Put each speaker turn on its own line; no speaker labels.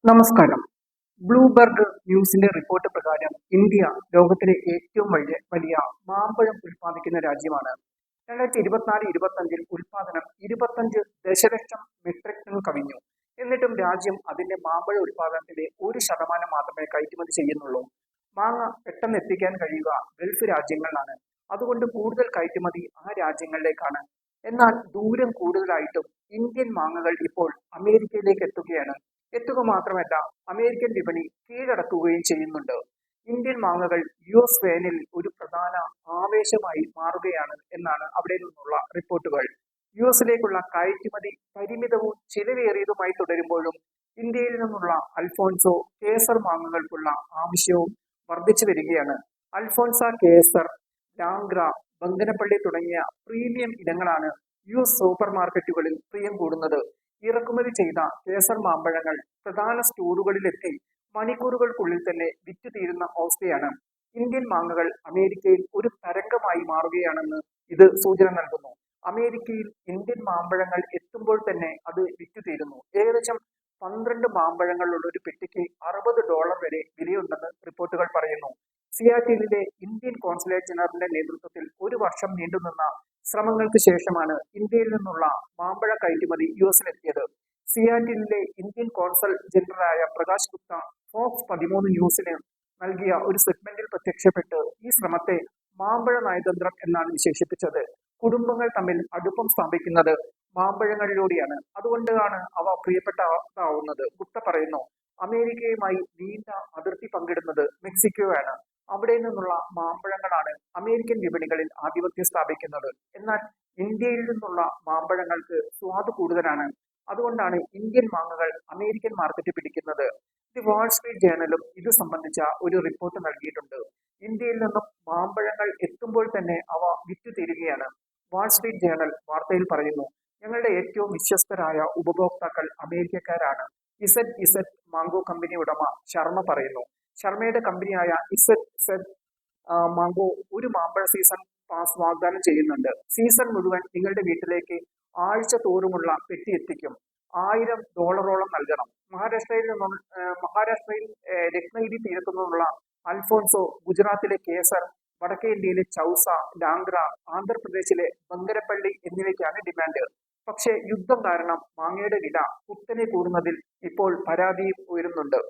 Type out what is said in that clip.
നമസ്കാരം. ബ്ലൂംബെർഗ് ന്യൂസിന്റെ റിപ്പോർട്ട് പ്രകാരം ഇന്ത്യ ലോകത്തിലെ ഏറ്റവും വലിയ മാമ്പഴം ഉൽപ്പാദിക്കുന്ന രാജ്യമാണ്. 2024-25 ഉൽപ്പാദനം 25 ദശലക്ഷം മെട്രിക് ടൺ കവിഞ്ഞു. എന്നിട്ടും രാജ്യം അതിന്റെ മാമ്പഴ ഉൽപ്പാദനത്തിന്റെ 1% മാത്രമേ കയറ്റുമതി ചെയ്യുന്നുള്ളൂ. മാങ്ങ പെട്ടെന്ന് എത്തിക്കാൻ കഴിയുക ഗൾഫ് രാജ്യങ്ങളിലാണ്. അതുകൊണ്ട് കൂടുതൽ കയറ്റുമതി ആ രാജ്യങ്ങളിലേക്കാണ്. എന്നാൽ ദൂരം കൂടുതലായിട്ടും ഇന്ത്യൻ മാങ്ങകൾ ഇപ്പോൾ അമേരിക്കയിലേക്ക് എത്തുകയാണ്. എത്തുക മാത്രമല്ല, അമേരിക്കൻ വിപണി കീഴടക്കുകയും ചെയ്യുന്നുണ്ട്. ഇന്ത്യൻ മാങ്ങകൾ US വേനലിൽ ഒരു പ്രധാന ആവേശമായി മാറുകയാണ് എന്നാണ് അവിടെ നിന്നുള്ള റിപ്പോർട്ടുകൾ. US കയറ്റുമതി പരിമിതവും ചിലവേറിയതുമായി തുടരുമ്പോഴും ഇന്ത്യയിൽ നിന്നുള്ള അൽഫോൺസോ, കേസർ മാങ്ങകൾക്കുള്ള ആവശ്യവും വർദ്ധിച്ചു വരികയാണ്. അൽഫോൺസ, കേസർ, ലാംഗ്ര, ബങ്കനപ്പള്ളി തുടങ്ങിയ പ്രീമിയം ഇനങ്ങളാണ് US സൂപ്പർ മാർക്കറ്റുകളിൽ പ്രിയം കൂടുന്നത്. ഇറക്കുമതി ചെയ്ത കേസർ മാമ്പഴങ്ങൾ പ്രധാന സ്റ്റോറുകളിലെത്തി മണിക്കൂറുകൾക്കുള്ളിൽ തന്നെ വിറ്റു തീരുന്ന അവസ്ഥയാണ്. ഇന്ത്യൻ മാങ്ങകൾ അമേരിക്കയിൽ ഒരു തരംഗമായി മാറുകയാണെന്ന് ഇത് സൂചന നൽകുന്നു. അമേരിക്കയിൽ ഇന്ത്യൻ മാമ്പഴങ്ങൾ എത്തുമ്പോൾ തന്നെ അത് വിറ്റു തീരുന്നു. ഏകദേശം 12 മാമ്പഴങ്ങളുള്ള ഒരു പെട്ടിക്ക് $60 വരെ വിലയുണ്ടെന്ന് റിപ്പോർട്ടുകൾ പറയുന്നു. സിയാറ്റിലിലെ ഇന്ത്യൻ കോൺസുലേറ്റ് ജനറലിന്റെ നേതൃത്വത്തിൽ ഒരു വർഷം നീണ്ടുനിന്ന ശ്രമങ്ങൾക്ക് ശേഷമാണ് ഇന്ത്യയിൽ നിന്നുള്ള മാമ്പഴ കയറ്റുമതി US-ലെത്തിയത്. സിയാറ്റിലിലെ ഇന്ത്യൻ കോൺസൽ ജനറലായ പ്രകാശ് ഗുപ്ത ഫോക്സ് 13 ന്യൂസിന് നൽകിയ ഒരു സെഗ്മെന്റിൽ പ്രത്യക്ഷപ്പെട്ട് ഈ ശ്രമത്തെ മാമ്പഴ നയതന്ത്രം എന്നാണ് വിശേഷിപ്പിച്ചത്. കുടുംബങ്ങൾ തമ്മിൽ അടുപ്പം സ്ഥാപിക്കുന്നത് മാമ്പഴങ്ങളിലൂടെയാണ്. അതുകൊണ്ടാണ് അവ പ്രിയപ്പെട്ടതാവുന്നത്. ഗുപ്ത പറയുന്നു, അമേരിക്കയുമായി നീണ്ട അതിർത്തി പങ്കിടുന്നത് മെക്സിക്കോയാണ്. അവിടെ നിന്നുള്ള മാമ്പഴങ്ങളാണ് അമേരിക്കൻ വിപണികളിൽ ആധിപത്യം സ്ഥാപിക്കുന്നത്. എന്നാൽ ഇന്ത്യയിൽ നിന്നുള്ള മാമ്പഴങ്ങൾക്ക് സ്വാദ് കൂടുതലാണ്. അതുകൊണ്ടാണ് ഇന്ത്യൻ മാങ്ങകൾ അമേരിക്കൻ മാർക്കറ്റ് പിടിക്കുന്നത്. ദി വാൾ സ്ട്രീറ്റ് ജേണലും ഇത് സംബന്ധിച്ച ഒരു റിപ്പോർട്ട് നൽകിയിട്ടുണ്ട്. ഇന്ത്യയിൽ നിന്നും മാമ്പഴങ്ങൾ എത്തുമ്പോൾ തന്നെ അവ വിറ്റു തീരുകയാണ്. വാൾ സ്ട്രീറ്റ് ജേണൽ വാർത്തയിൽ പറയുന്നു, ഞങ്ങളുടെ ഏറ്റവും വിശ്വസ്തരായ ഉപഭോക്താക്കൾ അമേരിക്കക്കാരാണ്. ZZ മാംഗോ കമ്പനി ഉടമ ശർമ്മ പറയുന്നു. ശർമ്മയുടെ കമ്പനിയായ ZZ മാംഗോ ഒരു മാമ്പഴ സീസൺ പാസ് വാഗ്ദാനം ചെയ്യുന്നുണ്ട്. സീസൺ മുഴുവൻ നിങ്ങളുടെ വീട്ടിലേക്ക് ആഴ്ച തോറുമുള്ള പെട്ടി എത്തിക്കും. $1000 നൽകണം. മഹാരാഷ്ട്രയിൽ രത്നഗിരി തീരത്തു നിന്നുള്ള അൽഫോൺസോ, ഗുജറാത്തിലെ കേസർ, വടക്കേ ഇന്ത്യയിലെ ചൗസ, ലാംഗ്ര, ആന്ധ്രാപ്രദേശിലെ ബങ്കരപ്പള്ളി എന്നിവയ്ക്കാണ് ഡിമാൻഡ്. പക്ഷേ യുദ്ധം കാരണം മാങ്ങയുടെ വില കുത്തനെ കൂടുന്നതിൽ ഇപ്പോൾ പരാതിയും ഉയരുന്നുണ്ട്.